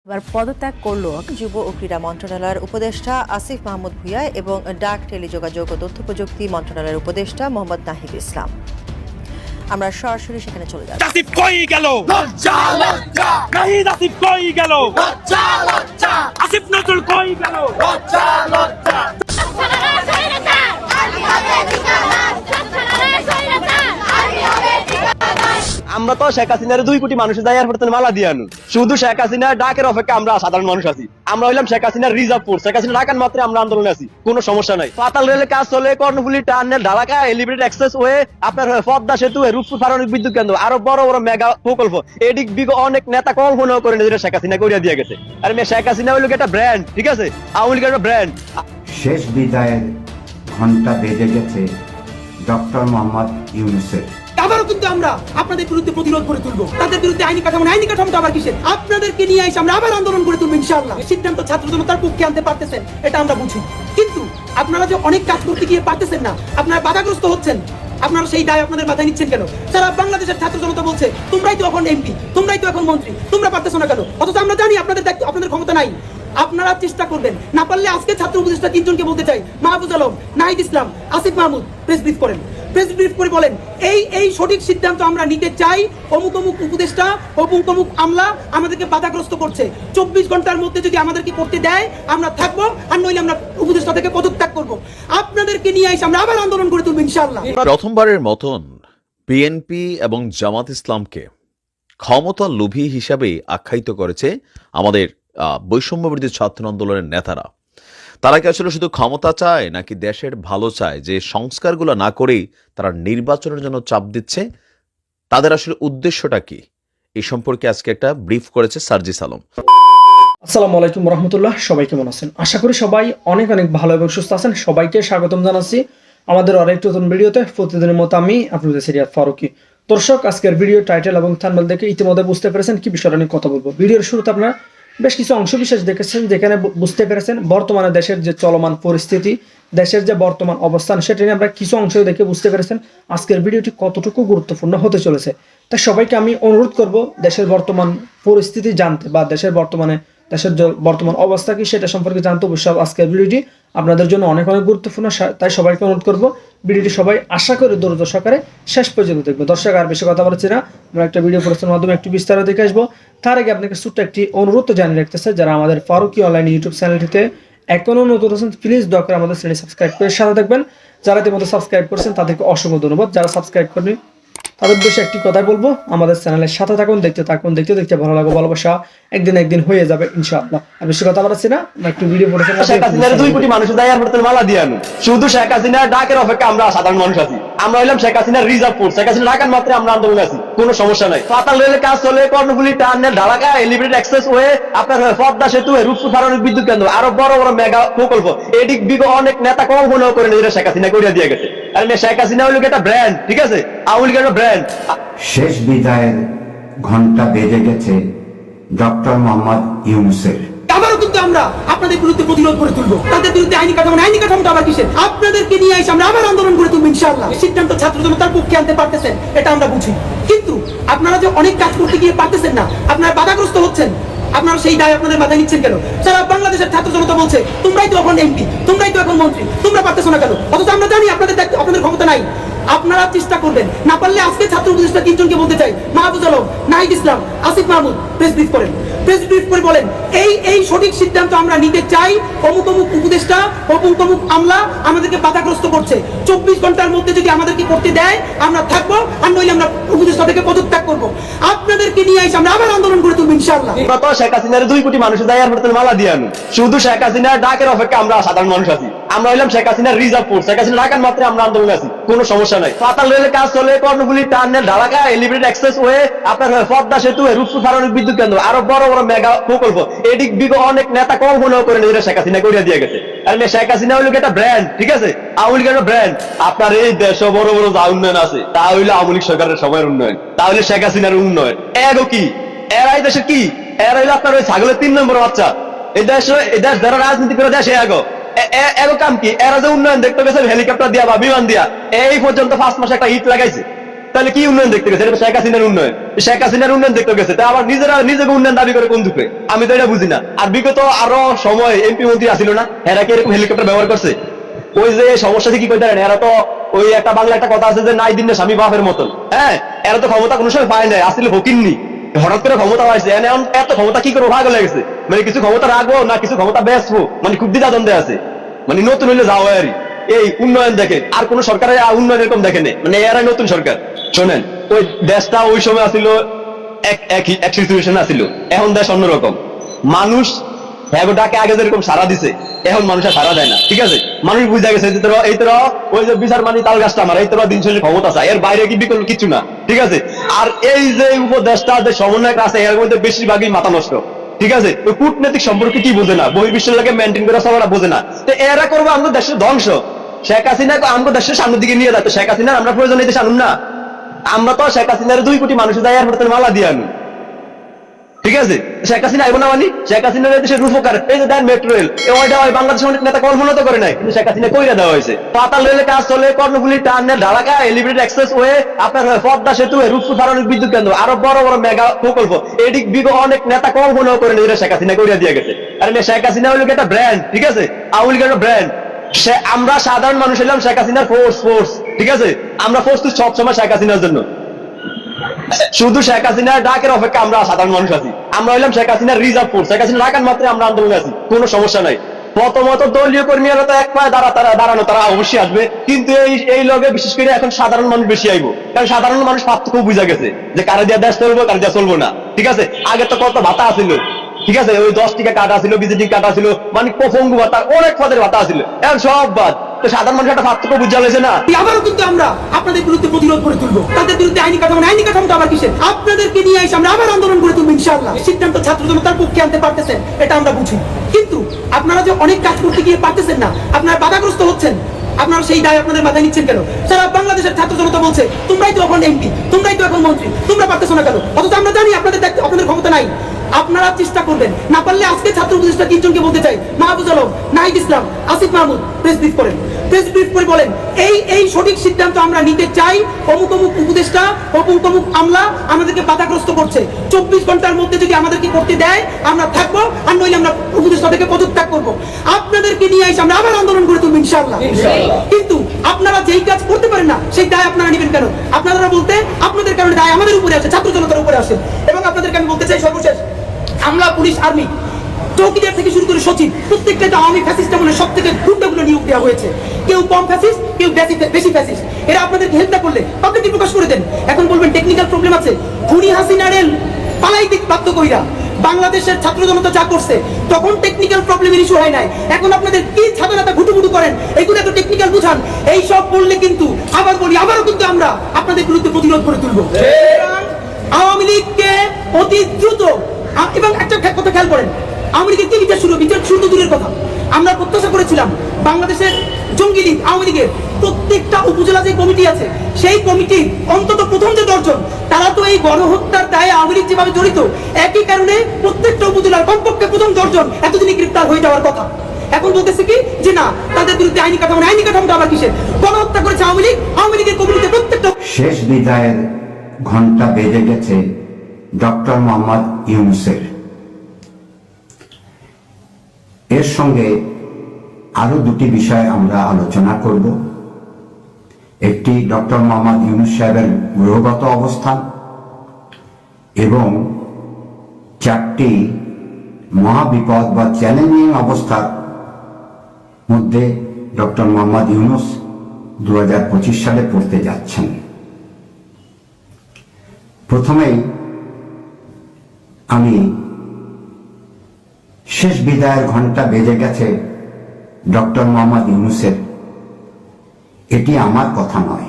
এবার পদত্যাগ করল যুব ও ক্রীড়া মন্ত্রণালয়ের উপদেষ্টা আসিফ মাহমুদ ভূঁইয়া এবং ডাক টেলিযোগাযোগ ও তথ্য প্রযুক্তি মন্ত্রণালয়ের উপদেষ্টা মোহাম্মদ নাহিদ ইসলাম। আমরা সরাসরি সেখানে চলে যাচ্ছি। আসিফ কই গেল? লজ্জা লজ্জা। নাহিদ আসিফ কই গেল? লজ্জা লজ্জা। আসিফ নজরুল কই গেল? লজ্জা লজ্জা। আমরা তো শেখ হাসিনার 2 কোটি মানুষের দায়ের পড়তে মালা দিয়ে আনু। শুধু শেখ হাসিনার ডাকের অপেক্ষা আমরা সাধারণ মানুষ আছি। আমরা হইলাম শেখ হাসিনার রিজার্ভ ফোর্স। শেখ হাসিনা ডাকার মাত্রে আমরা আন্দোলনে আছি, কোনো সমস্যা নাই। পাতাল রেলের কাজ চলে, কর্ণফুলী টার্নেল, ঢালাকা এলিভেটেড এক্সপ্রেস ওয়ে, আপনার পদ্মা সেতু, রূপপুর পারমাণবিক বিদ্যুৎ কেন্দ্র, আরো বড় বড় মেগা প্রকল্প, এদিক বিগ অনেক নেতা কল্পনাও করে নিজেরা শেখ হাসিনা করিয়া দিয়ে গেছে। আর শেখ হাসিনা হইল একটা ব্র্যান্ড, ঠিক আছে, আওয়ামী লীগের একটা ব্র্যান্ড। শেষ বিদায়ের ঘন্টা বেজে গেছে ডক্টর মোহাম্মদ ইউনূসের। আবারও কিন্তু আমরা আপনাদের বিরুদ্ধে প্রতিরোধ করে তুলবো। তাদের বিরুদ্ধে আইনি কাঠামোটা আবার কিসের? আপনাদেরকে নিয়ে এসে আমরা আবার আন্দোলন করে তুলবো ইনশাআল্লাহ। সিদ্ধান্ত ছাত্র জনতার পক্ষে আনতে পারতেছেন, এটা আমরা বুঝি, কিন্তু আপনারা যে অনেক কাজ করতে গিয়ে পারতেছেন না, আপনারা বাধাগ্রস্ত হচ্ছেন, আপনারা সেই দায় আপনাদের মাথায় নিচ্ছেন কেন? সারা বাংলাদেশের ছাত্র জনতা বলছে তোমরাই তো এখন এমপি, তোমরাই তো এখন মন্ত্রী, তোমরা পারতেছো না কেন? অথচ আমরা জানি আপনাদের দায়িত্ব, আপনাদের ক্ষমতা নাই। আপনারা চেষ্টা করবেন, না পারলে আজকে ছাত্র উপদেষ্টা 3 জনকে বলতে চাই, মাহফুজ আলম, নাহিদ ইসলাম, আসিফ মাহমুদ, প্রেস ব্রিফ করেন, প্রেস ব্রিফ করে বলেন এই সঠিক সিদ্ধান্ত আমরা নিতে চাই। অমুক অমুক উপদেষ্টা, অমুক অমুক আমলা আমাদেরকে বাধাগ্রস্ত করছে। 24 ঘন্টার মধ্যে যদি আমাদেরকে করতে দেয় আমরা থাকবো, আর নইলে আমরা উপদেষ্টা থেকে পদত্যাগ করবো। আপনাদেরকে নিয়ে এসে আমরা আবার আন্দোলন করে তুলবো ইনশাআল্লাহ। প্রথমবারের মতন বিএনপি এবং জামাত ইসলামকে ক্ষমতা লোভী হিসাবে আখ্যায়িত করেছে আমাদের বৈষম্য বিরোধী ছাত্র আন্দোলনের নেতারা। তারা কি আসলে শুধু ক্ষমতা চায় নাকি দেশের ভালো চায়, যে সংস্কারগুলো না করেই তারা নির্বাচনের জন্য চাপ দিচ্ছে? তাদের আসলে উদ্দেশ্যটা কি, এই সম্পর্কে আজকে একটা ব্রিফ করেছে সার্জিস আলম। আসসালামু আলাইকুম রহমতুল্লাহ। সবাই কেমন আছেন? আশা করি সবাই অনেক অনেক ভালো এবং সুস্থ আছেন। সবাইকে স্বাগতম জানাচ্ছি আমাদের আরেকটি নতুন ভিডিওতে। প্রতিদিনের মতো আমি আপনাদের সিরিয়াত ফারুকি। দর্শক, আজকের ভিডিও টাইটেল এবং থাম্বনেল দেখে ইতিমধ্যে বুঝতে পেরেছেন কি বিষয়টা নিয়ে কথা বলবো। ভিডিওর শুরুতে আপনারা বেশ কিছু অংশ বিশেষ দেখেছেন, যেখানে বুঝতে পেরেছেন বর্তমানে দেশের যে চলমান পরিস্থিতি, দেশের যে বর্তমান অবস্থান, সেটা নিয়ে আমরা কিছু অংশ দেখে বুঝতে পেরেছেন আজকের ভিডিওটি কতটুকু গুরুত্বপূর্ণ হতে চলেছে। তাই সবাইকে আমি অনুরোধ করব দেশের বর্তমান পরিস্থিতি জানতে বা দেশের বর্তমান অবস্থা কি সেটা সম্পর্কে জানতে অবশ্যই আজকের ভিডিওটি আপনাদের জন্য অনেক অনেক গুরুত্বপূর্ণ। তাই সবাইকে অনুরোধ করব ভিডিওটি সবাই আশা করে ধৈর্য সহকারে শেষ পর্যন্ত দেখবো। দর্শক, আর বেশি কথা বলছি না, আমরা একটা ভিডিও প্রস্তুতির মাধ্যমে একটু বিস্তারিত দেখে আসবো। তার আগে আপনাকে ছোট্ট একটি অনুরোধ জানিয়ে রাখতেছে, যারা আমাদের ফারুকি অনলাইন ইউটিউব চ্যানেলটিতে এখনো নতুন আছেন প্লিজ দয়া করে আমাদের চ্যানেল সাবস্ক্রাইব করে সাথে থাকবেন। যারা ইতিমধ্যে সাবস্ক্রাইব করছেন তাদেরকে অসংখ্য ধন্যবাদ। যারা সাবস্ক্রাইব করেনি তাদের উদ্দেশ্যে একটি কথাই বলবো, আমাদের চ্যানেলের সাথে থাকুন, দেখতে থাকুন, দেখতে ভালো লাগবে, ভালোবাসা একদিন হয়ে যাবে ইনশাআল্লাহ। আর বেশি কথা বলছি না, আমরা একটু ভিডিও পড়ে শেখ হাসিনার 2 কোটি মানুষের দায়ের পড়তে মালা দিয়ে আনু। শুধু শেখ হাসিনার ডাকের অপেক্ষা আমরা সাধারণ মানুষ আছি। আমরা হইলাম শেখ হাসিনার রিজার্ভ ফোর্স। শেখ হাসিনা ডাকার মাত্রে আমরা আন্দোলনে আছি, কোনো সমস্যা নাই। পাতাল রেলের কাজ চলে, কর্ণফুলী টার্নেল, ঢালাকা এলিভেটেড এক্সপ্রেস ওয়ে, আপনার পদ্মা সেতু, রূপপুর পারমাণবিক বিদ্যুৎ কেন্দ্র, আরো বড় বড় মেগা প্রকল্প, এদিক বিগ অনেক নেতা কল্পনাও করে নিজেরা শেখ হাসিনা করিয়া দিয়ে গেছে। আর শেখ হাসিনা হইল একটা ব্র্যান্ড, ঠিক আছে, আওয়ামী লীগের একটা ব্র্যান্ড। শেষ বিদায়ের ঘন্টা বেজে গেছে ডক্টর মোহাম্মদ ইউনূসের। আবারও কিন্তু আমরা আপনাদের বিরুদ্ধে প্রতিরোধ করে তুলবো। তাদের বিরুদ্ধে আইনি কাঠামোটা আবার কিসের? আপনাদেরকে নিয়ে এসে আমরা আবার আন্দোলন করে তুলবো ইনশাআল্লাহ। সিদ্ধান্ত ছাত্র জনতার পক্ষে আনতে পারতেছেন, এটা আমরা বুঝি, কিন্তু আপনারা যে অনেক কাজ করতে গিয়ে পারতেছেন না, আপনারা বাধাগ্রস্ত হচ্ছেন, আপনারা সেই দায় আপনাদের মাথায় নিচ্ছেন কেন? সারা বাংলাদেশের ছাত্র জনতা বলছে তোমরাই তো এখন এমপি, তোমরাই তো এখন মন্ত্রী, তোমরা পারতেছো না কেন? অথচ আমরা জানি আপনাদের দায়িত্ব, আপনাদের ক্ষমতা নাই। আপনারা চেষ্টা করবেন, না পারলে আজকে ছাত্র উপদেষ্টা 3 জনকে বলতে চাই, মাহফুজ আলম, নাহিদ ইসলাম, আসিফ মাহমুদ, প্রেস ব্রিফ করেন, প্রেস ব্রিফ করে বলেন এই সঠিক সিদ্ধান্ত আমরা নিতে চাই। অমুক অমুক উপদেষ্টা, অমুক অমুক আমলা আমাদেরকে বাধাগ্রস্ত করছে। 24 ঘন্টার মধ্যে যদি আমাদেরকে করতে দেয় আমরা থাকবো, আর নইলে আমরা উপদেষ্টা থেকে পদত্যাগ করবো। আপনাদেরকে নিয়ে এসে আমরা আবার আন্দোলন করে তুলবো ইনশাআল্লাহ। আমরা তো শেখ হাসিনার 2 কোটি মানুষের দায়ের পড়তে মালা দিয়ে আনু। শুধু শেখ হাসিনার ডাকের অপেক্ষা আমরা সাধারণ মানুষ আছি। আমরা হইলাম শেখ হাসিনার রিজার্ভ ফোর্স। শেখ হাসিনা ডাকার মাত্রে আমরা আন্দোলনে আছি, কোনো সমস্যা নাই। পাতাল রেলের কাজ চলে, কর্ণফুলী টার্নেল, ঢালাকা এলিভেটেড এক্সপ্রেস ওয়ে, আপনার পদ্মা সেতু, রূপপুর পারমাণবিক বিদ্যুৎ কেন্দ্র, আরো বড় বড় মেগা প্রকল্প, এদিক বিগ অনেক নেতা কল্পনাও করে নিজেরা শেখ হাসিনা করিয়া দিয়ে গেছে। আর শেখ হাসিনা হইল একটা ব্র্যান্ড, ঠিক আছে, আওয়ামী লীগের একটা ব্র্যান্ড। আপনার এই দেশে বড় বড় যা উন্নয়ন আছে তা হইলো আওয়ামী লীগ সরকারের সময়ের উন্নয়ন, তাহলে শেখ হাসিনার উন্নয়ন এগো কি? এরাই দেশের কি? এরা হইলো আপনার ওই ছাগলের 3 নম্বর বাচ্চা। এই দেশ যারা রাজনীতি করে দেশে এগো কাম কি? এরা যে উন্নয়ন দেখতে গেছে হেলিকপ্টার দিয়া বা বিমান দিয়া, এই পর্যন্ত 5 মাসে একটা ইট লাগাইছে। তাহলে কি উন্নয়ন দেখতে গেছে? এটা শেখ হাসিনার উন্নয়ন, শেখ হাসিনার উন্নয়ন দেখতে গেছে। তা আবার নিজেকে উন্নয়ন দাবি করে কোন দুঃখে? আমি তো এটা বুঝি না। আর বিগত আরো সময় এমপি মন্ত্রী আসিল না, এরা কি এরকম হেলিকপ্টার ব্যবহার করছে? ওই যে সমস্যা কি কইতে পারেন, এরা তো ওই একটা বাংলা একটা কথা আছে যে নাই দিন না স্বামী বাপের মতন। হ্যাঁ, এরা তো ক্ষমতা কোনো সময় পায় নাই, আসলে ফকিরনি, হঠাৎ করে ক্ষমতা পাইছে। এখন এত ক্ষমতা কি করে ভাগ হয়ে গেছে? মানে কিছু ক্ষমতা রাখবো না কিছু ক্ষমতা বেচবো, মানে খুব দ্বিধাদ্বন্দ্বে আছে। মানে নতুন হইলে যাও আর এই উন্নয়ন দেখে, আর কোন সরকারের উন্নয়ন এরকম দেখেনি। মানে এরাই নতুন সরকার। শোনেন, ওই দেশটা ওই সময় আসিল এক সিচুয়েশন আসিল, এখন দেশ অন্যরকম। মানুষ ডাকে আগে যেরকম সারা দিছে, এখন মানুষ আর সারা দেয় না। ঠিক আছে, মানুষ বুঝে গেছে এই তোরা ওই যে বিচার মানি তাল গাছটা আমার, এই তোরা দিন শেষে ক্ষমতা চায়, এর বাইরে কি বিকল্প কিছু না। ঠিক আছে, আর এই যে উপদেশটা যে সমন্বয়ক আছে এর মধ্যে বেশিরভাগই মাথা নষ্ট। ঠিক আছে, ওই কূটনৈতিক সম্পর্কে কি বোঝে না, বহির্বিশ্বের লাগে মেনটেন করে সবাই বোঝে না। তো এরা করবো আমাদের দেশের ধ্বংস। শেখ হাসিনা আমাদের দেশের সামনের দিকে নিয়ে যায়, তো শেখ হাসিনার আমরা প্রয়োজন এই দেশে আনুন না। আমরা তো শেখ হাসিনার 2 কোটি মানুষ যায় এয়ারপোর্টে মালা দিয়ে আনুন। ঠিক আছে, শেখ হাসিনা আইব না মানি, শেখ হাসিনার দেশের রূপকার এই যে দেন মেট্রো রেল, ওইটা ওই বাংলাদেশের অনেক নেতা কল্পনা তো করে নাই, কিন্তু শেখ হাসিনা কইরা দেওয়া হয়েছে। পাতাল রেলের কাজ চলে, কর্ণফুলী টার্মিনাল, ঢালাকা এলিভেটেড এক্সপ্রেস ওয়ে, আপনার পদ্মা সেতু, রূপপুর ফারানিক বিদ্যুৎ কেন্দ্র, আরো বড় বড় মেগা প্রকল্প, এদিক বিগত অনেক নেতা কল্পনাও করে নেই, শেখ হাসিনা কইরা দিয়ে গেছে। আর শেখ হাসিনা হইল একটা ব্র্যান্ড। ঠিক আছে, আওয়ামী লীগের একটা ব্র্যান্ড। আমরা সাধারণ মানুষ এলাম শেখ হাসিনার ফোর্স। ঠিক আছে, আমরা প্রস্তুত সবসময় শেখ হাসিনার জন্য। শুধু শেখ হাসিনার ডাকের অপেক্ষা আমরা সাধারণ মানুষ আছি। আমরা হইলাম শেখ হাসিনার রিজার্ভ ফোর্স। শেখ হাসিনা ডাকার মাত্রে আমরা আন্দোলনে আছি, কোনো সমস্যা নাই। প্রথমত দলীয় কর্মীরা তো এক পায়ে দাঁড়ানো, তারা অবশ্যই আসবে, কিন্তু এই লগে বিশেষ করে এখন সাধারণ মানুষ বেশি আইবো, কারণ সাধারণ মানুষ পার্থক্য বুঝা গেছে যে কারে দিয়া দেশ চলবো কারে দিয়া চলবো না। ঠিক আছে, আগে তো কত ভাতা আসিল। ঠিক আছে, ওই 10 টাকা কাটা ছিল, বিজেপি কাটা ছিল, মানে পঙ্গু ভাতা, অনেক পদের ভাতা আসিল, এখন সব বাদ। তো সাধারণ মানুষ একটা পার্থক্য বুঝা গেছে না। আবারও কিন্তু আমরা আপনাদের বিরুদ্ধে প্রতিরোধ করে তুলবো, তাদের বিরুদ্ধে আইনি কাঠামোটা আবার কিসের? আপনাদেরকে নিয়ে এসে আমরা আবার আন্দোলন করে তুলবো ইনশাআল্লাহ। সিদ্ধান্ত ছাত্র জনতার পক্ষে আনতে পারতেছেন, এটা আমরা বুঝি, কিন্তু আপনারা যে অনেক কাজ করতে গিয়ে পারতেছেন না, আপনারা বাধাগ্রস্ত হচ্ছেন, আপনারা সেই দায় আপনাদের মাথায় নিচ্ছেন কেন? সারা বাংলাদেশের ছাত্র জনতা বলছে তোমরাই তো এখন এমপি, তোমরাই তো এখন মন্ত্রী, তোমরা পারতেছো না কেন? অথচ আমরা জানি আপনাদের ক্ষমতা নাই। আপনারা চেষ্টা করবেন, না পারলে আজকে ছাত্র উপদেষ্টা 3 জনকে বলতে চাই, মাহফুজ আলম, নাহিদ ইসলাম, আসিফ মাহমুদ, প্রেস ব্রিফ করেন, প্রেস ব্রিফ করে বলেন এই সঠিক সিদ্ধান্ত আমরা নিতে চাই, অমুক উপদেষ্টা অমুক আমলা আমাদেরকে বাধাগ্রস্ত করছে, 24 ঘন্টার মধ্যে যদি আমাদেরকে করতে দেয় আমরা থাকবো, আর নইলে আমরা উপদেষ্টা থেকে পদত্যাগ করবো। আপনাদেরকে নিয়ে এসে আমরা আবার আন্দোলন করে তুলবো ইনশাআল্লাহ। কিন্তু আপনারা যেই কাজ করতে পারেন না সেই দায় আপনারা নেবেন কেন? আপনারা বলতে আপনাদের কারণে দায় আমাদের উপরে আসে, ছাত্র জনতার উপরে আসে। এবং আপনাদেরকে আমি বলতে চাই সর্বশেষ, আমলা, পুলিশ, আর্মি, চৌকিদার থেকে শুরু করে সচিব, প্রত্যেকটা আওয়ামী ফ্যাসিস্ট আমলে সব থেকে গুন্ডাগুলো নিয়োগ দেওয়া হয়েছে। কেউ কম ফ্যাসিস্ট, কেউ বেশি ফ্যাসিস্ট। এরা আপনাদেরকে হেল্প না করলে পাবলিকলি প্রকাশ করে দেন। এখন বলবেন টেকনিক্যাল প্রবলেম আছে, খুনি হাসিনারের পালাই দিক বাধ্য কইরা বাংলাদেশের ছাত্র জনতা যা করছে তখন টেকনিক্যাল প্রবলেমের ইস্যু হয় নাই। এখন আপনাদের কি ছাত্রতা ঘুটুঘুটু করেন, এইগুলো এত টেকনিক্যাল বুঝান, এই সব বললে কিন্তু আবারও কিন্তু আমরা আপনাদের বিরুদ্ধে প্রতিরোধ করে তুলবো। আওয়ামী লীগকে অতি দ্রুত, এবং একটা কথা খেয়াল করেন, আওয়ামী লীগের কি বিচার শুরু তো দূরের কথা, আমরা প্রত্যাশা করেছিলাম বাংলাদেশের জঙ্গি লীগ আওয়ামী লীগের প্রত্যেকটা উপজেলা যে কমিটি আছে সেই কমিটি অন্তত প্রথম যে 10 জন, তারা তো এই গণহত্যার দায়ে আওয়ামী লীগ যেভাবে জড়িত, একই কারণে প্রত্যেকটা উপজেলার কমপক্ষে প্রথম 10 জন এতদিনই গ্রেফতার হয়ে যাওয়ার কথা। এখন বলতেছে কি যে না, তাদের বিরুদ্ধে আইনি কাঠামোটা আবার কিসের? গণহত্যা করেছে আওয়ামী লীগের কমিটিতে প্রত্যেকটা। শেষ বিদায়ের ঘন্টা বেজে গেছে ডক্টর মোহাম্মদ ইউনূসের। এর সঙ্গে আরো 2টি বিষয় আমরা আলোচনা করব। একটি ডক্টর মোহাম্মদ ইউনূস সাহেবের গ্রহগত অবস্থান এবং 4টি মহাবিপদ বা চ্যালেঞ্জিং অবস্থার মধ্যে ডক্টর মোহাম্মদ ইউনূস 2025 সালে পড়তে যাচ্ছেন। প্রথমেই আমি শেষ বিদায়ের ঘন্টা বেজে গেছে ডক্টর মোহাম্মদ ইউনূসের, এটি আমার কথা নয়।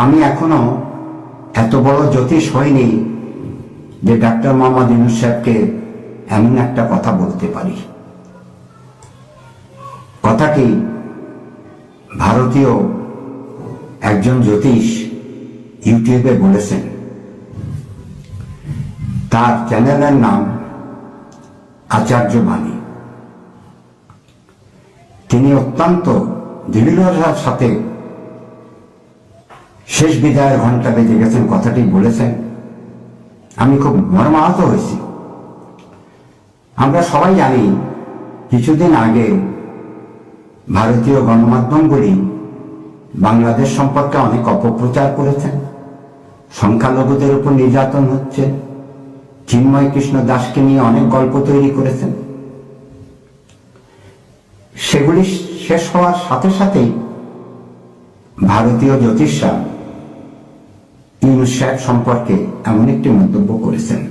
আমি এখনো এত বড় জ্যোতিষ হইনি যে ডক্টর মোহাম্মদ ইউনূস সাহেবকে এমন একটা কথা বলতে পারি। কথাটি ভারতীয় একজন জ্যোতিষ ইউটিউবে বলেছেন। তার চ্যানেলের নাম আচার্য বাণী। তিনি অত্যন্ত দৃঢ়তার সাথে শেষ বিদায়ের ঘন্টা বেজে গেছেন কথাটি বলেছেন, আমি খুব মর্মাহত হয়েছি। আমরা সবাই জানি কিছুদিন আগে ভারতীয় গণমাধ্যমগুলি বাংলাদেশ সম্পর্কে অনেক অপপ্রচার করেছেন। সংখ্যালঘুদের উপর নির্যাতন হচ্ছে, চিন্ময় কৃষ্ণ দাসকে নিয়ে অনেক গল্প তৈরি করেছেন। সেগুলি শেষ হওয়ার সাথে সাথেই ভারতীয় জ্যোতিষরা ইউনূস সাহেব সম্পর্কে এমন একটি মন্তব্য করেছেন।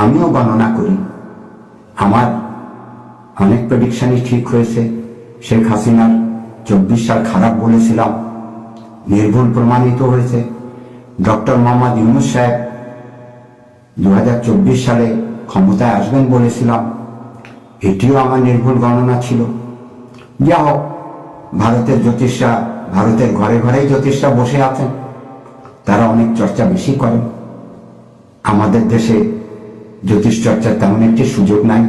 আমিও গণনা করি, আমার অনেক প্রেডিকশনই ঠিক হয়েছে। শেখ হাসিনার 24 সাল খারাপ বলেছিলাম, নির্ভুল প্রমাণিত হয়েছে। ডক্টর মোহাম্মদ ইউনূস সাহেব 2024 সালে ক্ষমতায় আসবেন বলেছিলাম, এটিও আমার নির্ভুল গণনা ছিল। যা হোক, ভারতের জ্যোতিষরা, ভারতের ঘরে ঘরেই জ্যোতিষরা বসে আছেন, তারা অনেক চর্চা বেশি করেন। আমাদের দেশে জ্যোতিষ চর্চার তেমন একটি সুযোগ নাই।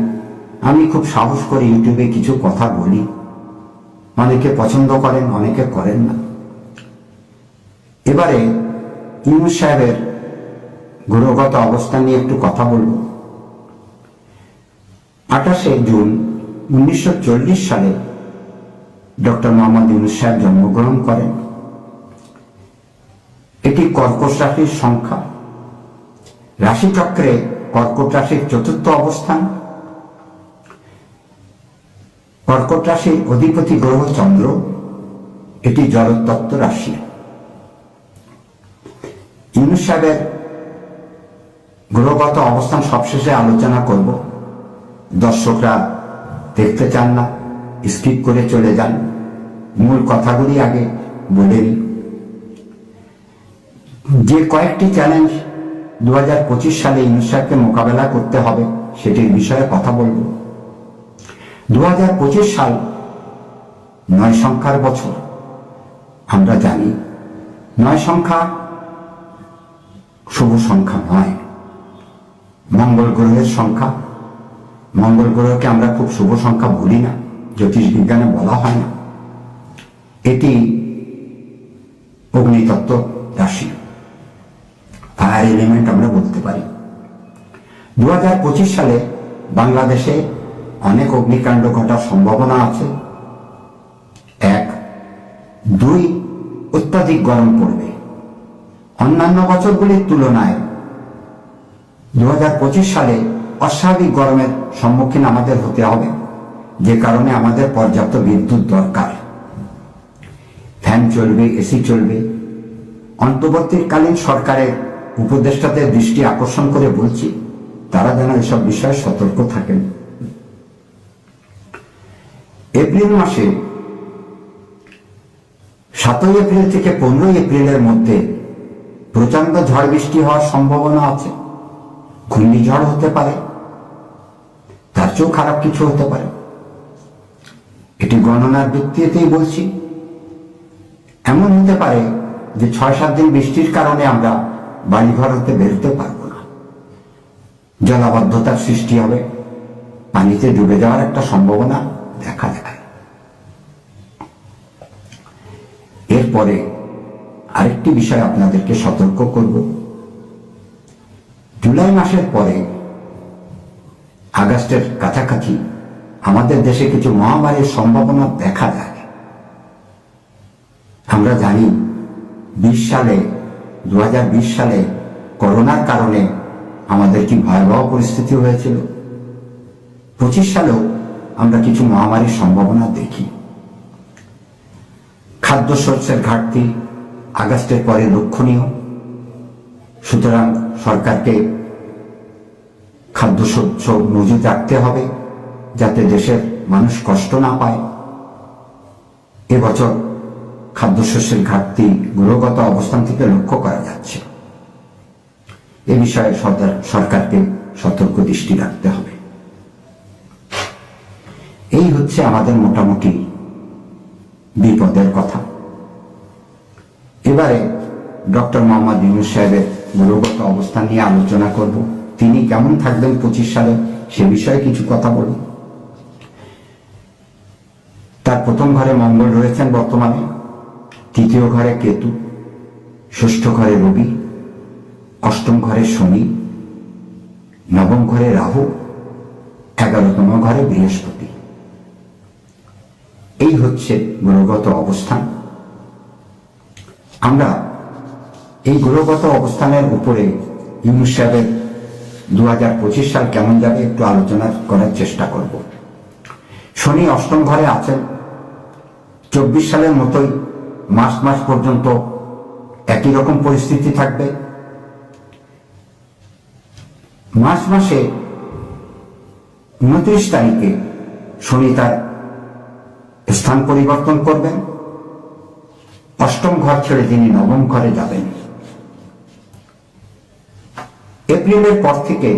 আমি খুব সাহস করে ইউটিউবে কিছু কথা বলি, অনেকে পছন্দ করেন, অনেকে করেন না। এবারে ইউনূস সাহেবের গ্রহগত অবস্থান নিয়ে একটু কথা বলব। 28শে জুন 1940 সালে ডক্টর মোহাম্মদ ইউনূস সাহেব জন্মগ্রহণ করেন। এটি কর্কট রাশির সংখ্যা। রাশিচক্রে কর্কট রাশির 4র্থ অবস্থান। কর্কট রাশির অধিপতি গ্রহ চন্দ্র, এটি জলতত্ত্ব রাশি। ইউনূস সাহেবের গ্রহগত অবস্থান সবশেষে আলোচনা করব। দর্শকরা দেখতে চান না, স্কিপ করে চলে যান। মূল কথাগুলি আগে বলে নিই। যে কয়েকটি চ্যালেঞ্জ 2025 সালে ইউনূস সাহেবকে মোকাবেলা করতে হবে সেটির বিষয়ে কথা বলবো। 2025 সাল 9 সংখ্যার বছর। আমরা জানি 9 সংখ্যা শুভ সংখ্যা নয়, মঙ্গল গ্রহের সংখ্যা। মঙ্গল গ্রহকে আমরা খুব শুভ সংখ্যা বলি না, জ্যোতিষ বিজ্ঞানে বলা হয় না। এটি অগ্নিতত্ত্ব রাশি, ফায়ার এলিমেন্ট আমরা বলতে পারি। 2025 সালে বাংলাদেশে অনেক অগ্নিকাণ্ড ঘটার সম্ভাবনা আছে। 1, 2, অত্যাধিক গরম পড়বে। অন্যান্য বছরগুলির তুলনায় 2025 সালে অস্বাভাবিক গরমের সম্মুখীন আমাদের হতে হবে, যে কারণে আমাদের পর্যাপ্ত বিদ্যুৎ দরকার। ফ্যান চলবে, এসি চলবে। অন্তর্বর্তীকালীন সরকারের উপদেষ্টাদের দৃষ্টি আকর্ষণ করে বলছি, তারা যেন এসব বিষয়ে সতর্ক থাকেন। এপ্রিল মাসে 7 এপ্রিল থেকে 15 এপ্রিলের মধ্যে প্রচন্ড ঝড় বৃষ্টি হওয়ার সম্ভাবনা আছে। ঘূর্ণিঝড় হতে পারে, তার চেয়েও খারাপ কিছু হতে পারে। এটি গণনার ভিত্তিতেই বলছি। এমন হতে পারে যে 6-7 দিন বৃষ্টির কারণে আমরা বাড়িঘর হতে বেরোতে পারবো না, জলাবদ্ধতার সৃষ্টি হবে, পানিতে ডুবে যাওয়ার একটা সম্ভাবনা দেখা দেয়। এরপরে আরেকটি বিষয় আপনাদেরকে সতর্ক করব। জুলাই মাসের পরে আগস্টের কাছাকাছি আমাদের দেশে কিছু মহামারীর সম্ভাবনা দেখা যায়। আমরা জানি 2020 সালে করোনার কারণে আমাদের কি ভয়াবহ পরিস্থিতি হয়েছিল। 25 সালেও আমরা কিছু মহামারীর সম্ভাবনা দেখি। খাদ্যশস্যের ঘাটতি আগস্টের পরে লক্ষণীয়। সুতরাং সরকারকে খাদ্যশস্য মজুত রাখতে হবে যাতে দেশের মানুষ কষ্ট না পায়। এবছর খাদ্যশস্যের ঘাটতি গ্রহগত অবস্থান থেকে লক্ষ্য করা যাচ্ছে। এ বিষয়ে সরকারকে সতর্ক দৃষ্টি রাখতে হবে। এই হচ্ছে আমাদের মোটামুটি বিপদের কথা। এবারে ডক্টর মোহাম্মদ ইউনূস সাহেবের গ্রহগত অবস্থান নিয়ে আলোচনা করব। তিনি কেমন থাকবেন 25 সালে সে বিষয়ে কিছু কথা বলব। তার প্রথম ঘরে মঙ্গল রয়েছেন বর্তমানে, তৃতীয় ঘরে কেতু, ষষ্ঠ ঘরে রবি, অষ্টম ঘরে শনি, নবম ঘরে রাহু, 11তম ঘরে বৃহস্পতি। এই হচ্ছে গ্রহগত অবস্থান। আমরা এই গ্রহগত অবস্থানের উপরে ইউনূস সাহেবের 2025 সাল কেমন যাবে একটু আলোচনা করার চেষ্টা করব। শনি অষ্টম ঘরে আছেন, 24 সালের মতোই মাস পর্যন্ত একই রকম পরিস্থিতি থাকবে। মাসে 29 তারিখে শনি তার স্থান পরিবর্তন করবেন, অষ্টম ঘর ছেড়ে তিনি নবম ঘরে যাবেন। এপ্রিলের পর থেকে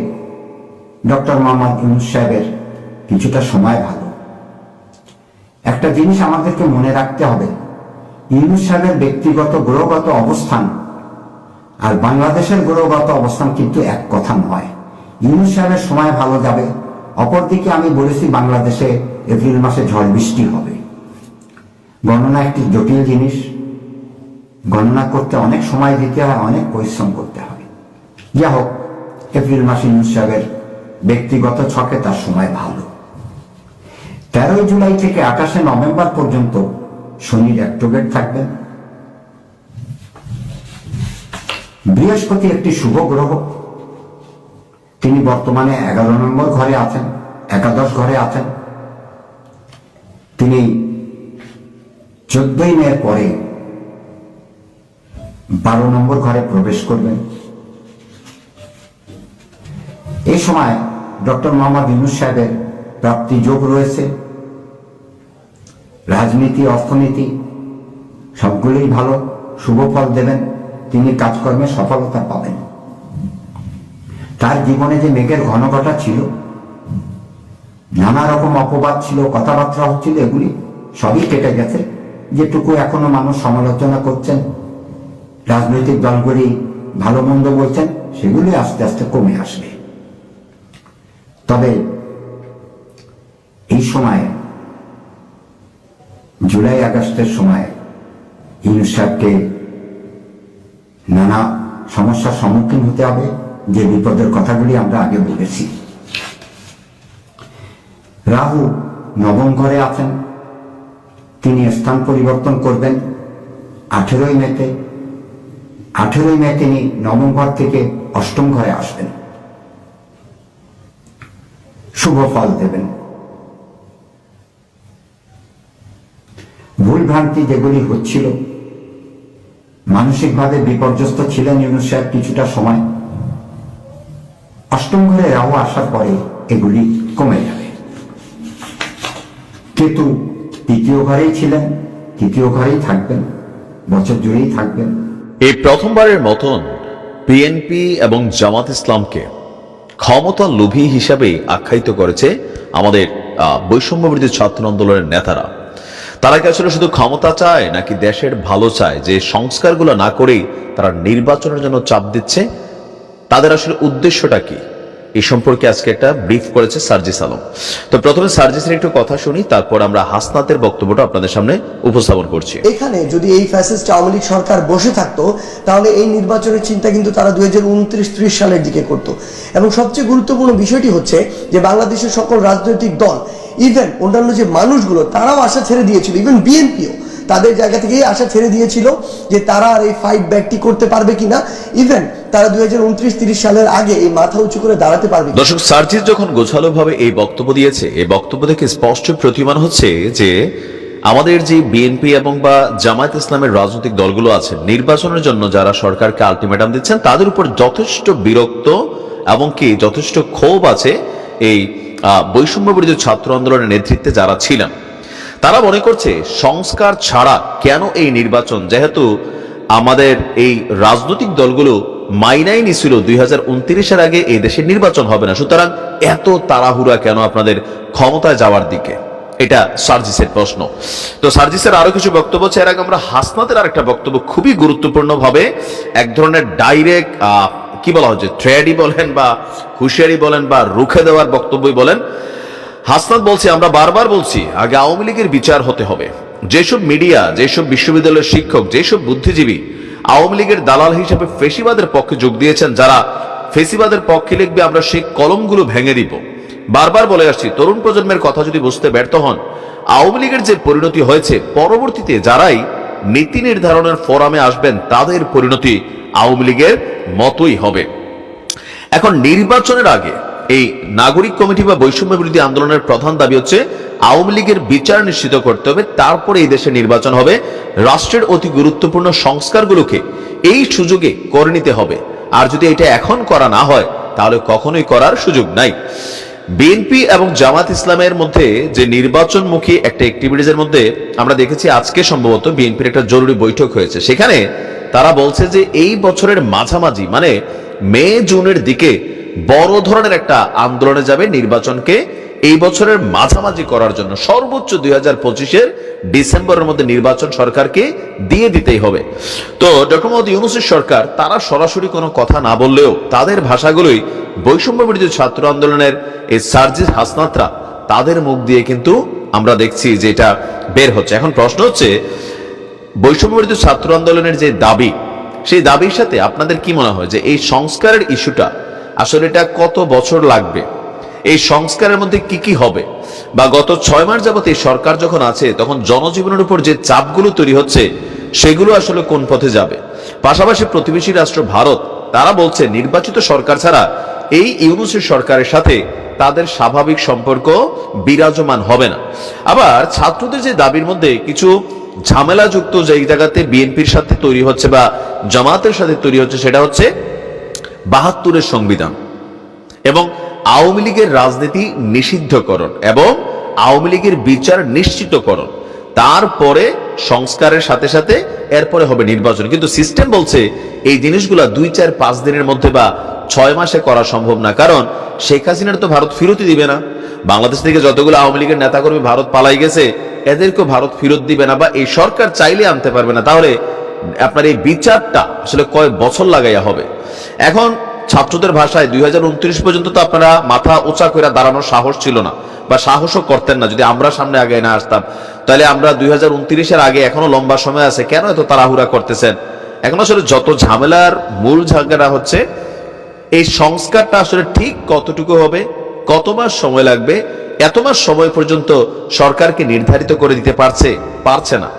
ডক্টর মোহাম্মদ ইউনূস সাহেবের কিছুটা সময় ভালো। একটা জিনিস আমাদেরকে মনে রাখতে হবে, ইউনূস সাহেবের ব্যক্তিগত গ্রহগত অবস্থান আর বাংলাদেশের গ্রহগত অবস্থান কিন্তু এক কথা নয়। ইউনূস সাহেবের সময় ভালো যাবে, অপরদিকে আমি বলেছি বাংলাদেশে এপ্রিল মাসে ঝড় বৃষ্টি হবে। গণনা একটি জটিল জিনিস, গণনা করতে অনেক সময় দিতে হয়, অনেক পরিশ্রম করতে হয়। যা হোক, এপ্রিল মাসে ইউনূস সাহেবের ব্যক্তিগত ছকে তার সময় ভালো। 13 জুলাই থেকে 28 নভেম্বর পর্যন্ত শনির অ্যাক্টিভেট থাকবেন। বৃহস্পতি একটি শুভ গ্রহ, তিনি বর্তমানে 11 নম্বর ঘরে আছেন, একাদশ ঘরে আছেন। তিনি 14 মের পরে 12 নম্বর ঘরে প্রবেশ করবেন। এই সময় ডক্টর মোহাম্মদ ইউনূস সাহেবের প্রাপ্তি যোগ রয়েছে। রাজনীতি, অর্থনীতি সবগুলোই ভালো, শুভ ফল দেবেন, তিনি কাজকর্মে সফলতা পাবেন। তার জীবনে যে মেঘের ঘনঘটা ছিল, নানা রকম অপবাদ ছিল, কথাবার্তা হচ্ছিল, এগুলি সবই কেটে গেছে। যেটুকু এখনো মানুষ সমালোচনা করছেন, রাজনৈতিক দলগুলি ভালো মন্দ বলছেন, সেগুলি আস্তে আস্তে কমে আসবে। তবে এই সময় জুলাই আগস্টের সময় ইউনূস সাহেবকে নানা সমস্যার সম্মুখীন হতে হবে, যে বিপদের কথাগুলি আমরা আগে বলেছি। রাহু নবম ঘরে আছেন, তিনি স্থান পরিবর্তন করবেন 18 মেতে। 18 মে তিনি নবম ঘর থেকে অষ্টম ঘরে আসবেন, শুভ ফল দেবেন। ভুল ভ্রান্তি যেগুলি হচ্ছিল, মানসিকভাবে বিপর্যস্ত ছিলেন ইউনূস সাহেব কিছুটা সময়, অষ্টম ঘরে রাহু আসার পরে এগুলি কমে যাবে। কেতু 3য় ঘরেই ছিলেন, 3য় ঘরেই থাকবেন, বছর জুড়েই থাকবেন। এই প্রথমবারের মতন বিএনপি এবং জামাত ইসলামকে ক্ষমতা লোভী হিসাবে আখ্যায়িত করেছে আমাদের বৈষম্যবিরোধী ছাত্র আন্দোলনের নেতারা। তারা কি আসলে শুধু ক্ষমতা চায় নাকি দেশের ভালো চায়, যে সংস্কারগুলো না করেই তারা নির্বাচনের জন্য চাপ দিচ্ছে? তাদের আসলে উদ্দেশ্যটা কি, এই সম্পর্কে আজকে একটা ব্রিফ করেছে সার্জিস আলম। তো প্রথমে সার্জিসের একটু কথা শুনি, তারপর আমরা হাসনাতের বক্তব্যটা আপনাদের সামনে উপস্থাপন করছি। এখানে যদি এই ফ্যাসিস্ট আওয়ামী লীগ সরকার বসে থাকতো, তাহলে এই নির্বাচনের চিন্তা কিন্তু তারা 2029-30 সালের দিকে করত। এবং সবচেয়ে গুরুত্বপূর্ণ বিষয়টি হচ্ছে যে বাংলাদেশের সকল রাজনৈতিক দল, ইভেন অন্যান্য যে মানুষগুলো, তারাও আশা ছেড়ে দিয়েছিল। ইভেন বিএনপিও তাদের জায়গা থেকেই আশা ছেড়ে দিয়েছিল যে তারা আর এই ফাইট ব্যাকটি করতে পারবে কিনা, ইভেন তারা 2029-30 সালের আগে এই মাথা উঁচু করে দাঁড়াতে পারবে। দর্শক, সার্জিস যখন গোছালো ভাবে এই বক্তব্য দিয়েছে, এই বক্তব্য থেকে স্পষ্ট প্রতিমান হচ্ছে যে আমাদের যে বিএনপি এবং বা জামায়াত ইসলামের রাজনৈতিক দলগুলো আছে, নির্বাচনের জন্য যারা সরকারকে আলটিমেটাম দিচ্ছেন, তাদের উপর যথেষ্ট বিরক্ত এবং কি যথেষ্ট ক্ষোভ আছে এই বৈষম্যবিরোধী ছাত্র আন্দোলনের নেতৃত্বে যারা ছিলেন। তারা মনে করছে সংস্কার ছাড়া কেন এই নির্বাচন, যেহেতু আমাদের এই রাজনৈতিক দলগুলো মাইনাই নিছিল 2029-এর আগে এই দেশের নির্বাচন হবে না, সুতরাং এত তাড়াহুড়া কেন আপনাদের ক্ষমতায় যাওয়ার দিকে? এটা সার্জিসের প্রশ্ন। তো সার্জিসের আরো কিছু বক্তব্য আছে, এর আগে আমরা হাসনাতের আরেকটা বক্তব্য খুবই গুরুত্বপূর্ণ ভাবে এক ধরনের ডাইরেক্ট কি বলা হচ্ছে, থ্রেডই বলেন বা হুঁশিয়ারি বলেন বা রুখে দেওয়ার বক্তব্যই বলেন। হাসনাত বলছে, আমরা বারবার বলছি আগে আওয়ামী লীগের বিচার হতে হবে। যেসব মিডিয়া, যেসব বিশ্ববিদ্যালয়ের শিক্ষক, যেসব বুদ্ধিজীবী আওয়ামী লীগের দালাল হিসেবে ফেসিবাদের পক্ষে যোগ দিয়েছেন। যারা ফেসিবাদের পক্ষে লিখবে আমরা সেই কলমগুলো ভেঙে দিব। বারবার বলে আসছি, তরুণ প্রজন্মের কথা যদি বুঝতে ব্যর্থ হন, আওয়ামী লীগের যে পরিণতি হয়েছে, পরবর্তীতে যারাই নীতি নির্ধারণের ফোরামে আসবেন তাদের পরিণতি আওয়ামী লীগের মতোই হবে। এখন নির্বাচনের আগে এই নাগরিক কমিটি বা বৈষম্য বিরোধী আন্দোলনের প্রধান দাবি হচ্ছে আওয়ামী লীগের বিচার নিশ্চিত করতে হবে, তারপরে এই দেশে নির্বাচন হবে। রাষ্ট্রের অতি গুরুত্বপূর্ণ সংস্কারগুলোকে এই সুযোগে করে নিতে হবে, আর যদি এটা এখন করা না হয় তাহলে কখনোই করার সুযোগ নাই। বিএনপি এবং জামাত ইসলামের মধ্যে যে নির্বাচনমুখী একটা অ্যাক্টিভিটিজের মধ্যে আমরা দেখেছি আজকে সম্ভবত বিএনপির একটা জরুরি বৈঠক হয়েছে। সেখানে তারা বলছে যে এই বছরের মাঝামাঝি মানে মে জুনের দিকে বড় ধরনের একটা আন্দোলনে যাবে, নির্বাচনকে এই বছরের মাঝামাঝি করার জন্য সর্বোচ্চ 2025-এর ডিসেম্বরের মধ্যে নির্বাচন সরকারকে দিয়ে দিতেই হবে। তো ডক্টর মোহাম্মদ ইউনূসের সরকার তারা সরাসরি কোনো কথা না বললেও তাদের ভাষাগুলোই বৈষম্য বিরোধী ছাত্র আন্দোলনের এই সার্জিস হাসনাতরা তাদের মুখ দিয়ে কিন্তু আমরা দেখছি যে এটা বের হচ্ছে। এখন প্রশ্ন হচ্ছে, বৈষম্য বিরোধী ছাত্র আন্দোলনের যে দাবি, সেই দাবির সাথে আপনাদের কি মনে হয় যে এই সংস্কারের ইস্যুটা আসলে এটা কত বছর লাগবে, এই সংস্কারের মধ্যে কি কি হবে, বা গত 6 মাস যাবত এই সরকার যখন আছে তখন জনজীবনের উপর যে চাপগুলো তৈরি হচ্ছে সেগুলো আসলে কোন পথে যাবে। পাশাপাশি প্রতিবেশী রাষ্ট্র ভারত তারা বলছে নির্বাচিত সরকার ছাড়া এই ইউনূসের সরকারের সাথে তাদের স্বাভাবিক সম্পর্ক বিরাজমান হবে না। আবার ছাত্রদের যে দাবির মধ্যে কিছু ঝামেলাযুক্ত যে জায়গাতে বিএনপির সাথে তৈরি হচ্ছে বা জামাতের সাথে তৈরি হচ্ছে, সেটা হচ্ছে 72-এর সংবিধান এবং আওয়ামী লীগের রাজনীতি নিষিদ্ধকরণ এবং আওয়ামী লীগের বিচার নিশ্চিতকরণ, তারপরে সংস্কারের সাথে সাথে এরপরে হবে নির্বাচন। কিন্তু সিস্টেম বলছে এই জিনিসগুলা 2-4-5 দিনের মধ্যে বা 6 মাসে করা সম্ভব না, কারণ শেখ হাসিনার তো ভারত ফেরতই দিবে না। বাংলাদেশ থেকে যতগুলো আওয়ামী লীগের নেতাকর্মী ভারত পালাই গেছে এদেরকে ভারত ফেরত দিবে না, বা এই সরকার চাইলে আনতে পারবে না। তাহলে আপনার এই বিচারটা আসলে কয় বছর লাগাইয়া হবে। এখন ছাত্রদের ভাষায় 2029 পর্যন্ত তো আপনারা মাথা উঁচা করে দাঁড়ানোর সাহস ছিল না, বা সাহসও করতেন না। যদি আমরা সামনে আগে না আসতাম তাহলে আমরা 2029-এর আগে এখনো লম্বা সময় আছে, কেন এত তাড়াহুড়া করতেছেন? এখন আসলে যত ঝামেলার মূল ঝামেলা হচ্ছে এই সংস্কারটা আসলে ঠিক কতটুকু হবে, কত মাস সময় লাগবে, এত মাস সময় পর্যন্ত সরকারকে নির্ধারিত করে দিতে পারছে না।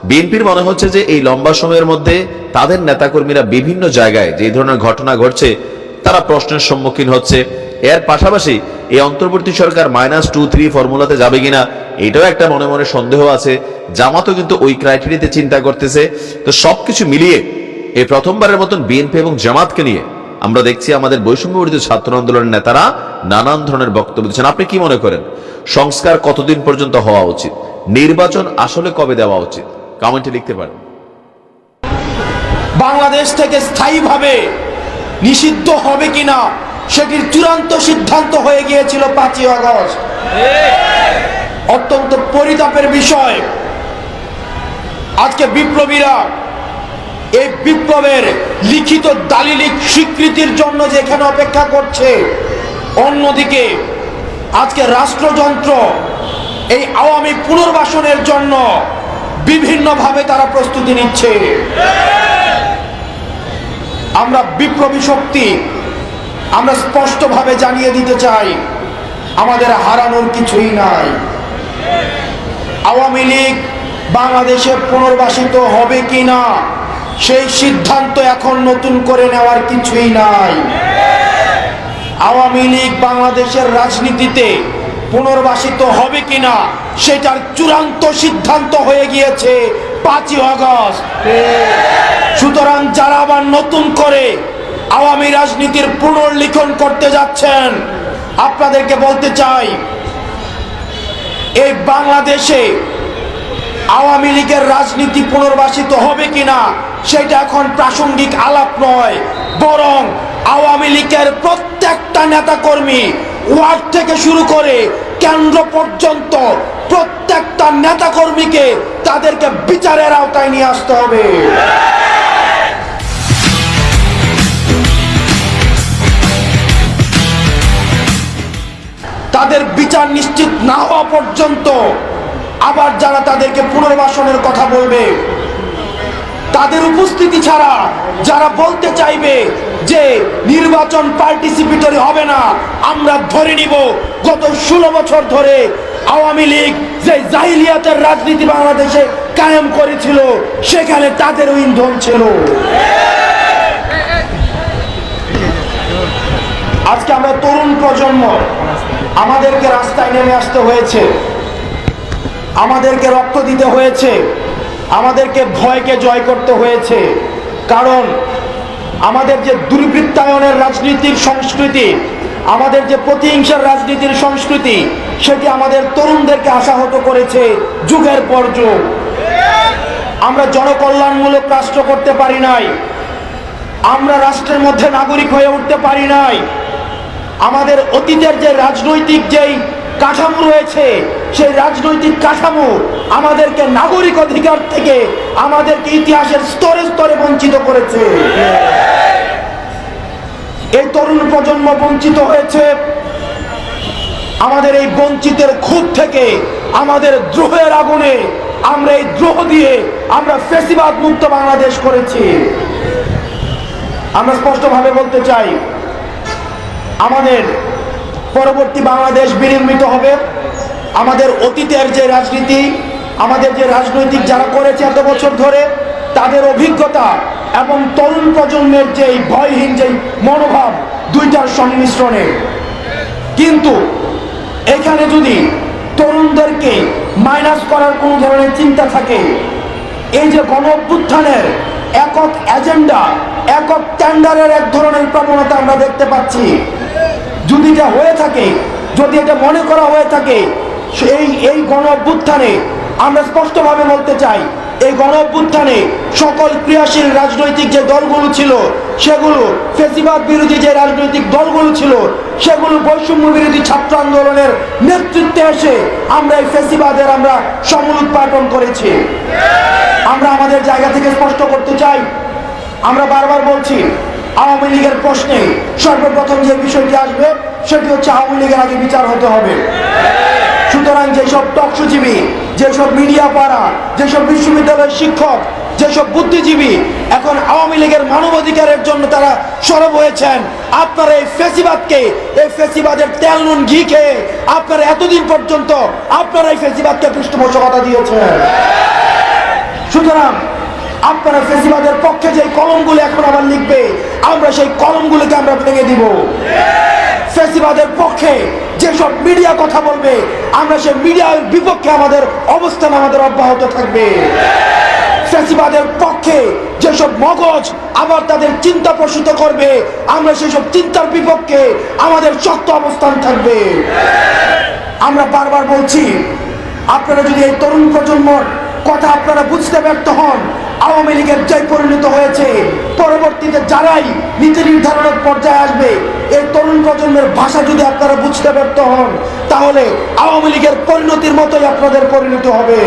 বিএনপির মনে হচ্ছে যে এই লম্বা সময়ের মধ্যে তাদের নেতাকর্মীরা বিভিন্ন জায়গায় যে ধরনের ঘটনা ঘটছে তারা প্রশ্নের সম্মুখীন হচ্ছে। এর পাশাপাশি এই অন্তর্বর্তী সরকার -2-3 ফর্মুলাতে যাবে কিনা এটাও একটা মনে মনে সন্দেহ আছে। জামাতও কিন্তু ওই ক্রাইটেরিয়াতে চিন্তা করতেছে। তো সবকিছু মিলিয়ে এই প্রথমবারের মতন বিএনপি এবং জামাতকে নিয়ে আমরা দেখছি আমাদের বৈষম্য বিরোধী ছাত্র আন্দোলনের নেতারা নানান ধরনের বক্তব্য দিচ্ছেন। আপনি কি মনে করেন সংস্কার কতদিন পর্যন্ত হওয়া উচিত, নির্বাচন আসলে কবে দেওয়া উচিত? কমেন্টে লিখতে পারেন। বাংলাদেশ থেকে স্থায়ীভাবে নিষিদ্ধ হবে কিনা সেটির চূড়ান্ত সিদ্ধান্ত হয়ে গিয়েছিল 5ই আগস্ট। অত্যন্ত পরিতাপের বিষয়, আজকে বিপ্লবীরা এই বিপ্লবের লিখিত দালিলিক স্বীকৃতির জন্য যেখানে অপেক্ষা করছে, অন্যদিকে আজকে রাষ্ট্রযন্ত্র এই আওয়ামী পুনর্বাসনের জন্য বিভিন্নভাবে তারা প্রস্তুতি নিচ্ছে। আমরা বিপ্লবী শক্তি আমরা স্পষ্টভাবে জানিয়ে দিতে চাই, আমাদের হারানোর কিছুই নাই। আওয়ামী লীগ বাংলাদেশে পুনর্বাসিত হবে কিনা সেই সিদ্ধান্ত এখন নতুন করে নেওয়ার কিছুই নাই। আওয়ামী লীগ বাংলাদেশের রাজনীতিতে পুনর্বাসিত হবে কিনা সেটার চূড়ান্ত সিদ্ধান্ত হয়ে গিয়েছে 5ই আগস্ট। সুতরাং যারা আবার নতুন করে আওয়ামী রাজনীতির পুনর্লিখন করতে যাচ্ছেন, আপনাদেরকে বলতে চাই, এই বাংলাদেশে আওয়ামী লীগের রাজনীতি পুনর্বাসিত হবে কিনা সেটা এখন প্রাসঙ্গিক আলাপ নয়, বরং আওয়ামী লীগের প্রত্যেকটা নেতাকর্মী ওয়ার্ড থেকে শুরু করে কেন্দ্র পর্যন্ত প্রত্যেকটা নেতাকর্মীকে তাদেরকে বিচারের আওতায় নিয়ে আসতে হবে। তাদের বিচার নিশ্চিত না হওয়া পর্যন্ত আবার যারা তাদেরকে পুনর্বাসনের কথা বলবে তাদের উপস্থিতি ছাড়া যারা বলতে চাইবে যে নির্বাচন পার্টিসিপেটরি হবে না, আমরা ধরে নিব গত 16 বছর ধরে আওয়ামী লীগ যে জাহিলিয়াতের রাজনীতি বাংলাদেশে কায়েম করেছিল সেখানে তাদেরও ইন্ধন ছিল। আজকে আমরা তরুণ প্রজন্ম, আমাদেরকে রাস্তায় নেমে আসতে হয়েছে, আমাদেরকে রক্ত দিতে হয়েছে, আমাদেরকে ভয়কে জয় করতে হয়েছে। কারণ আমাদের যে দুর্বৃত্তায়নের রাজনীতির সংস্কৃতি, আমাদের যে প্রতিহিংসার রাজনীতির সংস্কৃতি, সেটি আমাদের তরুণদেরকে আশাহত করেছে যুগের পর যুগ। আমরা জনকল্যাণমূলক রাষ্ট্র করতে পারি নাই, আমরা রাষ্ট্রের মধ্যে নাগরিক হয়ে উঠতে পারি নাই। আমাদের অতীতের যে রাজনৈতিক যেই কাঠামো রয়েছে, সেই রাজনৈতিক কাঠামো আমাদেরকে নাগরিক অধিকার থেকে আমাদেরকে ইতিহাসের স্তরে স্তরে বঞ্চিত করেছে। এই তরুণ প্রজন্ম বঞ্চিত হয়েছে। আমাদের এই বঞ্চিতের ক্ষোভ থেকে, আমাদের দ্রোহের আগুনে, আমরা এই দ্রোহ দিয়ে আমরা ফ্যাসিবাদ মুক্ত বাংলাদেশ করেছি। আমরা স্পষ্টভাবে বলতে চাই, আমাদের পরবর্তী বাংলাদেশ বিনির্মিত হবে আমাদের অতীতের যে রাজনীতি, আমাদের যে রাজনৈতিক যারা করেছে এত বছর ধরে, তাদের অভিজ্ঞতা এবং তরুণ প্রজন্মের যেই ভয়হীন যেই মনোভাব, দুইটার সংমিশ্রণে। কিন্তু এখানে যদি তরুণদেরকে মাইনাস করার কোনো ধরনের চিন্তা থাকে, এই যে গণ অভ্যুত্থানের একক এজেন্ডা, একক টেন্ডারের এক ধরনের প্রবণতা আমরা দেখতে পাচ্ছি, যদি এটা হয়ে থাকে, যদি এটা মনে করা হয়ে থাকে, এই গণ অভ্যুত্থানে আমরা স্পষ্টভাবে বলতে চাই, এই গণ অভ্যুত্থানে সকল ক্রিয়াশীল রাজনৈতিক যে দলগুলো ছিল, সেগুলো ফ্যাসিবাদ বিরোধী যে রাজনৈতিক দলগুলো ছিল, সেগুলো বৈষম্য বিরোধী ছাত্র আন্দোলনের নেতৃত্বে এসে আমরা এই ফ্যাসিবাদের আমরা সমূল উৎপাদন করেছি। আমরা আমাদের জায়গা থেকে স্পষ্ট করতে চাই, আমরা বারবার বলছি, আওয়ামী লীগের প্রশ্নে সর্বপ্রথম যে বিষয়টি আসবে সেটি হচ্ছে আওয়ামী লীগের আগে বিচার হতে হবে। সুতরাং যেসব টকশোজীবী, যেসব মিডিয়া পাড়া, যেসব বিশ্ববিদ্যালয়ের শিক্ষক, যেসব বুদ্ধিজীবী এখন আওয়ামী লীগের মানবাধিকারের জন্য তারা সরব হয়েছেন, আপনারা এই ফ্যাসিবাদকে, এই ফ্যাসিবাদের তেল নুন ঘি খেয়ে আপনারা এতদিন পর্যন্ত আপনারা এই ফ্যাসিবাদকে পৃষ্ঠপোষকতা দিয়েছেন। সুতরাং আপনারা ফ্যাসিবাদের পক্ষে যে কলমগুলো এখন আবার লিখবে, আমরা সেই কলমগুলোকে আমরা ভেঙে দিব। ফ্যাসিবাদের পক্ষে যেসব মিডিয়া কথা বলবে, আমরা সেই মিডিয়ার বিপক্ষে আমাদের অবস্থান আমাদের অব্যাহত থাকবে। ফ্যাসিবাদের পক্ষে যেসব মগজ আবার তাদের চিন্তা প্রসূত করবে, আমরা সেসব চিন্তার বিপক্ষে আমাদের শক্ত অবস্থান থাকবে। আমরা বারবার বলছি, আপনারা যদি এই তরুণ প্রজন্মর কথা আপনারা বুঝতে ব্যর্থ হন, আওয়ামী লীগের যে পরিণত হয়েছে, পরবর্তীতে যারাই নীতি নির্ধারণের পর্যায়ে আসবে, এই তরুণ প্রজন্মের ভাষা যদি আপনারা বুঝতে ব্যর্থ হন, তাহলে আওয়ামী লীগের পরিণতির মতোই আপনাদের পরিণতি হবে।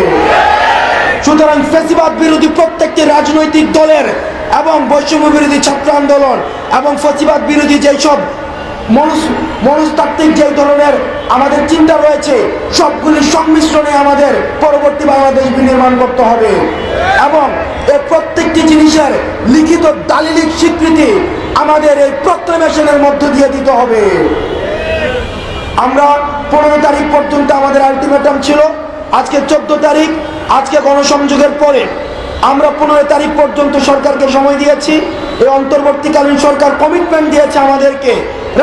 সুতরাং ফ্যাসিবাদ বিরোধী প্রত্যেকটি রাজনৈতিক দলের এবং বৈষম্য বিরোধী ছাত্র আন্দোলন এবং ফ্যাসিবাদ বিরোধী যেসব মনস্তাত্ত্বিক যে ধরনের আমাদের চিন্তা রয়েছে, সবগুলির সংমিশ্রণে আমাদের পরবর্তী বাংলাদেশ বিনির্মাণ করতে হবে। এবং এই প্রত্যেকটি জিনিসের লিখিত দালিলিক স্বীকৃতি আমাদের এই প্রক্লেমেশনের মধ্য দিয়ে দিতে হবে। আমরা 15 তারিখ পর্যন্ত আমাদের আলটিমেটাম ছিল, আজকে 14 তারিখ, আজকে গণসংযোগের পরে আমরা 15 তারিখ পর্যন্ত সরকারকে সময় দিয়েছি। এই অন্তর্বর্তীকালীন সরকার কমিটমেন্ট দিয়েছে আমাদেরকে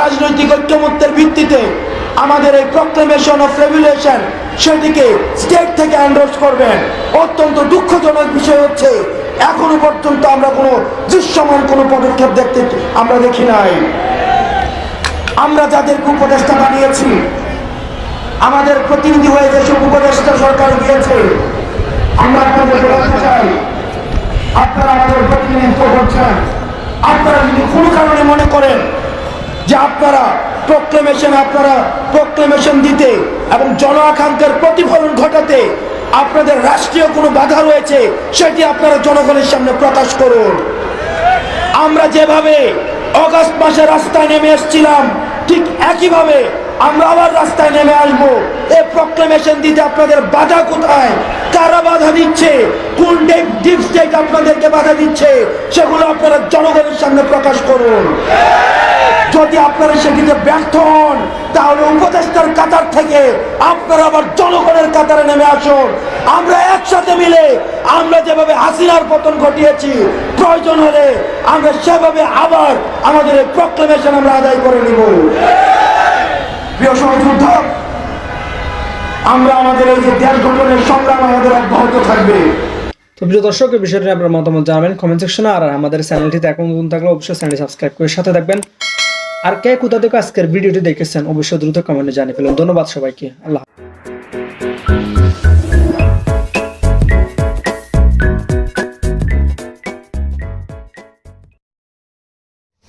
রাজনৈতিক ঐক্যমত্যের ভিত্তিতে আমাদের এই প্রক্লেমেশন অফ রেগুলেশন সেটিকে স্টেট থেকে এন্ডোর্স করবেন। অত্যন্ত দুঃখজনক বিষয় হচ্ছে, এখনো পর্যন্ত আমরা কোনো দৃশ্যমান কোনো পদক্ষেপ আমরা দেখি নাই। আমরা যাদেরকে উপদেষ্টা বানিয়েছি, আমাদের প্রতিনিধি হয়ে যেসব উপদেষ্টা সরকার গিয়েছে, আমরা আপনাদের বলতে চাই, আপনারা আমাদের প্রতিনিধিত্ব করছেন। আপনারা যদি কোনো কারণে মনে করেন যে আপনারা প্রক্লেমেশন দিতে এবং জন আকাঙ্ক্ষার প্রতিফলন ঘটাতে আপনাদের রাষ্ট্রীয় কোনো বাধা রয়েছে, সেটি আপনারা জনগণের সামনে প্রকাশ করুন। আমরা যেভাবে অগাস্ট মাসে রাস্তায় নেমে এসেছিলাম, ঠিক একইভাবে আমরা আবার রাস্তায় নেমে আসবো। এই প্রক্লেমেশন দিতে আপনাদের বাধা কোথায়? কারা বাধা দিচ্ছে? কোন ডিপ স্টেট আপনাদেরকে বাধা দিচ্ছে? সেগুলো আপনারা জনগণের সামনে প্রকাশ করুন। যদি আপনারা সেটিতে ব্যর্থ হন, তাহলে উপদেষ্টার কাতার থেকে আপনারা আবার জনগণের কাতারে নেমে আসুন। আমরা একসাথে মিলে আমরা যেভাবে হাসিনার পতন ঘটিয়েছি, প্রয়োজন হলে আমরা সেভাবে আবার আমাদের এই প্রক্লেমেশন আমরা আদায় করে নিব। প্রিয় সহযোদ্ধা, আমরা আমাদের এই যে দেশ গঠনের সংগ্রাম আমাদের অব্যাহত থাকবে। তো প্রিয় দর্শক, এই বিষয়টি আপনার মতামত জানাবেন কমেন্ট সেকশনে। আর আমাদের চ্যানেলটিতে এখন নতুন থাকলে অবশ্যই চ্যানেলটি সাবস্ক্রাইব করে সাথে থাকবেন। আর কে কোথা থেকে আজকের ভিডিওটি দেখেছেন অবশ্যই দ্রুত কমেন্টে জানিয়ে ফেলুন। ধন্যবাদ সবাইকে। আল্লাহ।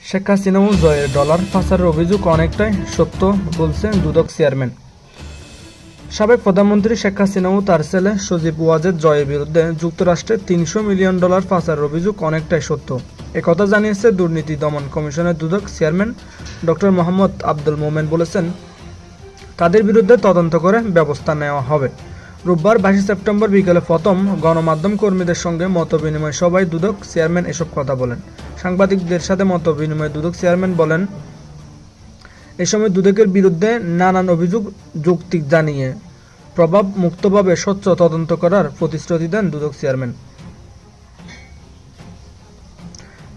শেখ হাসিনা ও জয়ের ডলার পাচারের অভিযোগ অনেকটাই সত্য বলছেন দুদক চেয়ারম্যান। সাবেক প্রধানমন্ত্রী শেখ হাসিনা ও তার ছেলে সজীব ওয়াজেদ জয়ের বিরুদ্ধে যুক্তরাষ্ট্রে $300 মিলিয়ন পাচারের অভিযোগ অনেকটাই সত্য। একথা জানিয়েছে দুর্নীতি দমন কমিশনের দুদক চেয়ারম্যান ডক্টর মোহাম্মদ আব্দুল মোমেন। বলেছেন, তাদের বিরুদ্ধে তদন্ত করে ব্যবস্থা নেওয়া হবে। রোববার 22 সেপ্টেম্বর বিকেলে প্রথম গণমাধ্যম কর্মীদের সঙ্গে মতবিনিময় সভায় দুদক চেয়ারম্যান এসব কথা বলেন। সাংবাদিকদের সাথে মতবিনিময়ে দুদক চেয়ারম্যান বলেন, এ সময় দুদকের বিরুদ্ধে নানান অভিযোগ যৌক্তিক জানিয়ে প্রভাব মুক্তভাবে স্বচ্ছ তদন্ত করার প্রতিশ্রুতি দেন দুদক চেয়ারম্যান।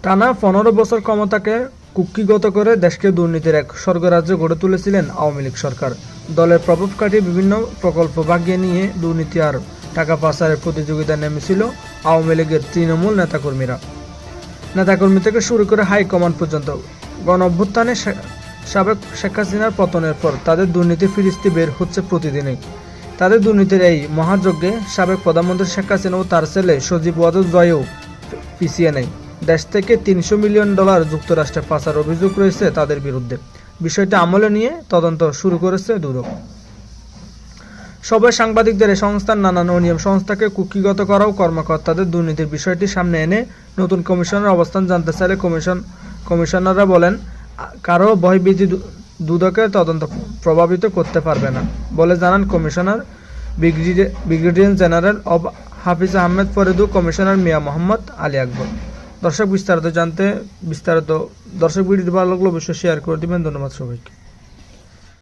টানা 15 বছর ক্ষমতাকে কুক্ষিগত করে দেশকে দুর্নীতির এক স্বর্গরাজ্য গড়ে তুলেছিলেন আওয়ামী লীগ সরকার। দলের প্রভাব কাটিয়ে বিভিন্ন প্রকল্প ভাগিয়ে নিয়ে দুর্নীতি আর টাকা পাচারের প্রতিযোগিতায় নেমেছিল আওয়ামী লীগের তৃণমূল নেতাকর্মী থেকে শুরু করে হাইকমান্ড পর্যন্ত। গণঅভ্যুত্থানে সাবেক শেখ হাসিনার পতনের পর তাদের দুর্নীতি ফিরিস্তি বের হচ্ছে প্রতিদিনই। তাদের দুর্নীতির এই মহাযজ্ঞে সাবেক প্রধানমন্ত্রী শেখ হাসিনা ও তার ছেলে সজীব ওয়াজেদ জয়ও পিছিয়ে নেই। দেশ থেকে $300 মিলিয়ন যুক্তরাষ্ট্রে পাচার অভিযোগ রয়েছে তাদের বিরুদ্ধে। বিষয়টি আমলে নিয়ে তদন্ত শুরু করেছে দুদক। সবাই সাংবাদিকদের এই সংস্থার নানান অনিয়ম সংস্থাকে কুক্ষিগত করা ও কর্মকর্তাদের দুর্নীতির বিষয়টি সামনে এনে নতুন কমিশনের অবস্থান জানতে চাইলে কমিশনাররা বলেন, কারো ভয়ভীতি দুদকের তদন্ত প্রভাবিত করতে পারবে না বলে জানান কমিশনার ব্রিগেডিয়ার জেনারেল অব হাফিজ আহমেদ ফরিদু, কমিশনার মিয়া মোহাম্মদ আলী আকবর। দর্শক, বিস্তারিত ভিডিওটি ভালো লাগলে অবশ্যই শেয়ার করে দিবেন। ধন্যবাদ সবাইকে।